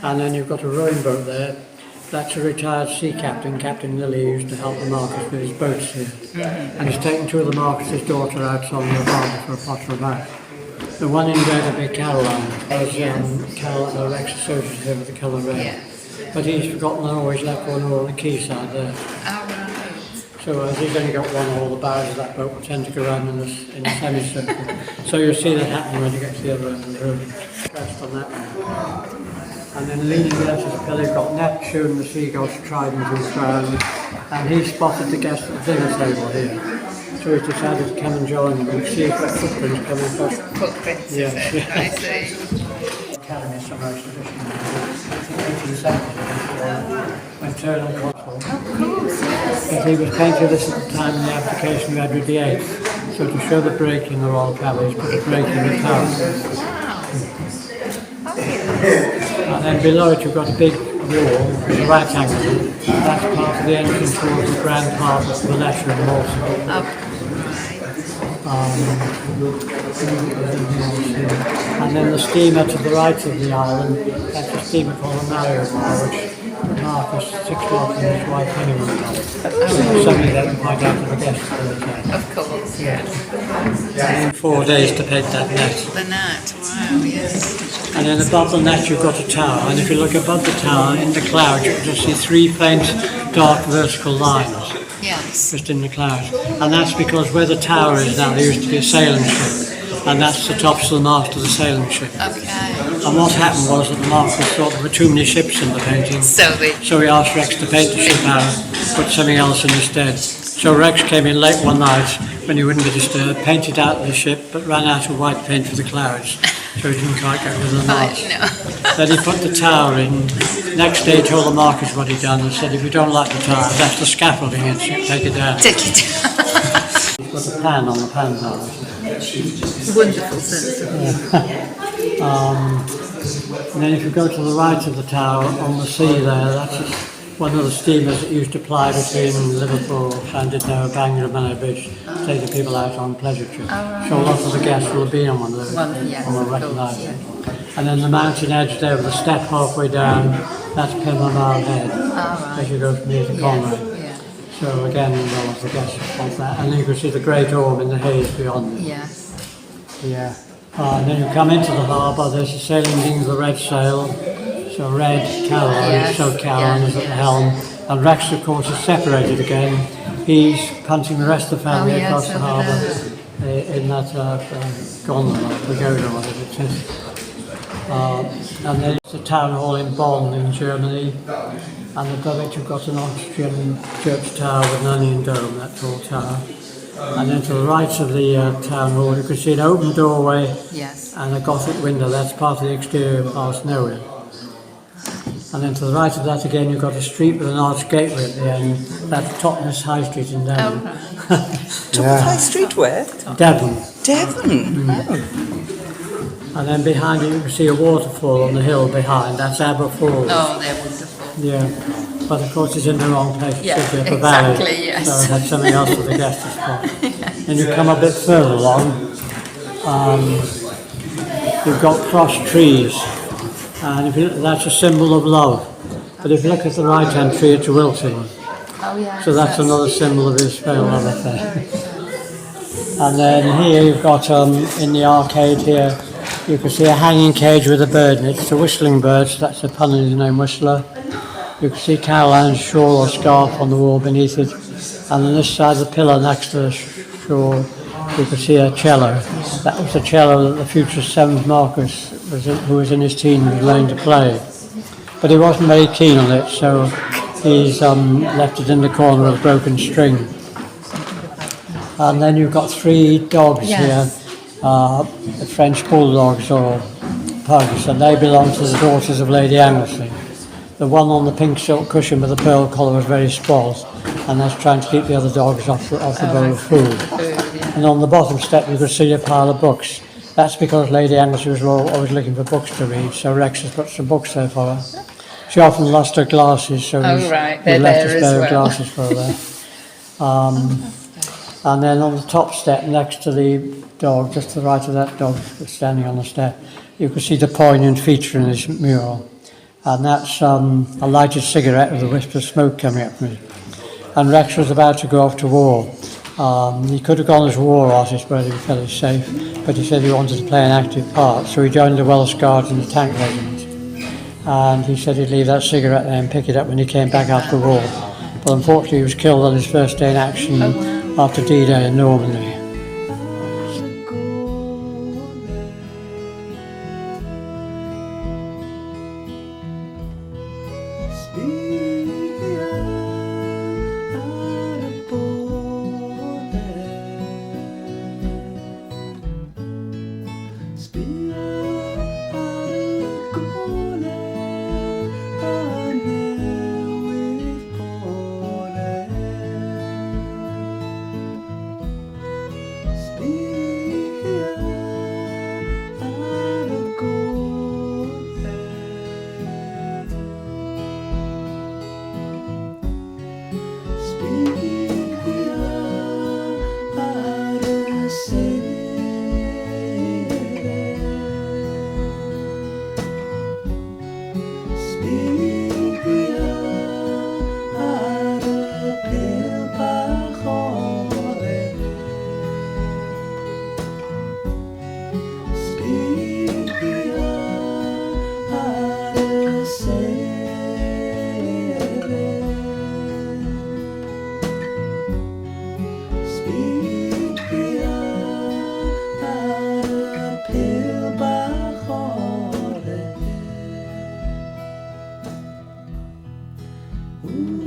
And then you've got a rowing boat there. That's a retired sea captain, Captain Lilly, who used to help the Marquis with his boats here. And he's taken two of the Marquis's daughter out on the harbour for a potter about. The one in red would be Caroline, as Caroline, Rex associated her with the colour red. Yeah. But he's forgotten and always left one oar on the quayside there. So as he's only got one oar, the bows of that boat will tend to go around in a semicircle. So you'll see that happening when you get to the other end of the room. Rest on that one. And then leading the Essex pillar, you've got Neptune, the seagull's trident and crown, and he spotted the guest at the dinner table here. So he's decided to come and join them and see if there are footprints coming from. Footprints, yeah. Is it? I see. Academy is some exhibition. I think 1870 when Turner Consul. Of course, yes. But he was painting this at the time in the application of Edward VIII. So to show the break in the Royal Cabin, he's put a break in the tower. And then below it you've got a big wall with a right angle. That's part of the entrance towards the grand harbour of Valletta and Malta. And then the steamer to the right of the island, that's a steamer called the Newydd, which Marcus 6 o'clock and his wife Henry something they can point out to the guests for the time. Of course, yes. And 4 days to paint that net. The net, wow, yes. And then above the net you've got a tower, and if you look above the tower in the clouds you can just see 3 faint dark vertical lines. Yes. Just in the clouds. And that's because where the tower is now there used to be a sailing ship, and that's the tops of the mast of the sailing ship. Okay. And what happened was that the Marquis thought there were too many ships in the painting, so he asked Rex to paint the ship out, put something else in instead. So Rex came in late one night when he wouldn't be disturbed, painted out the ship but ran out of white paint for the clouds, so he didn't quite get rid of the mast. No. Then he put the tower in. Next day he told the Marquis what he'd done and said, if you don't like the tower, that's the scaffolding, and take it down. Take it down. He's got a pan on the pan tower. Wonderful sense. And then if you go to the right of the tower on the sea there, that's one of the steamers that used to ply between Liverpool, Llandudno, Bangor and Manor Bridge, taking people out on pleasure trips. So a lot of the guests will have been on one of those, and will recognise it. And then the mountain edge there with the step halfway down, that's Pembermile Head, as you go from here to Conway. Yeah. So again, a lot of the guests want that. And then you can see the Great Orme in the haze beyond it. Yes. Yeah. And then you come into the harbour, there's a sailing dinghy with a red sail. So red, Caroline, so Caroline is at the helm. And Rex, of course, is separated again. He's punting the rest of the family across the harbour in that gondola, pagoda, whatever it is. And then it's the town hall in Bonn in Germany. And above it you've got an Austrian church tower with an onion dome, that tall tower. And then to the right of the town hall you can see an open doorway and a Gothic window. That's part of the exterior past Newydd. And then to the right of that again you've got a street with an arched gateway at the end. That's Totnes High Street in Devon. Totnes High Street where? Devon. Devon? Oh. And then behind it you can see a waterfall on the hill behind. That's Aber Falls. Oh, they're wonderful. Yeah. But of course it's in the wrong place. Yeah, it's up a exactly, valley, yes. So it had something else for the guests to spot. And you come a bit further along, you've got cross trees And if you, that's a symbol of love. But if you look at the right-hand tree, it's wilting. Oh yeah. So that's another symbol of his failed love affair. And then here you've got, in the arcade here, you can see a hanging cage with a bird in it. It's a whistling bird, so that's a pun in his name, Whistler. You can see Caroline's shawl or scarf on the wall beneath it. And on this side of the pillar next to the shawl, you can see a cello. That was the cello that the future 7th Marcus, who was in his teens, was learning to play. But he wasn't very keen on it, so he's left it in the corner with a broken string. And then you've got 3 dogs here, French bulldogs or pugs, and they belong to the daughters of Lady Anglesey. The one on the pink silk cushion with the pearl collar was very spoilt, and that's trying to keep the other dogs off the bowl of food. And on the bottom step you could see a pile of books. That's because Lady Anglesey was always looking for books to read, so Rex has put some books there for her. She often lost her glasses, so he left a spare of glasses for her there. And then on the top step next to the dog, just to the right of that dog standing on the step, you can see the poignant feature in this mural. And that's a lighted cigarette with a wisp of smoke coming up from it. And Rex was about to go off to war. He could have gone as a war artist where he felt he was safe, but he said he wanted to play an active part, so he joined the Welsh Guards in the tank regiment. And he said he'd leave that cigarette there and pick it up when he came back after the war. But unfortunately he was killed on his first day in action after D-Day in Normandy. Ooh.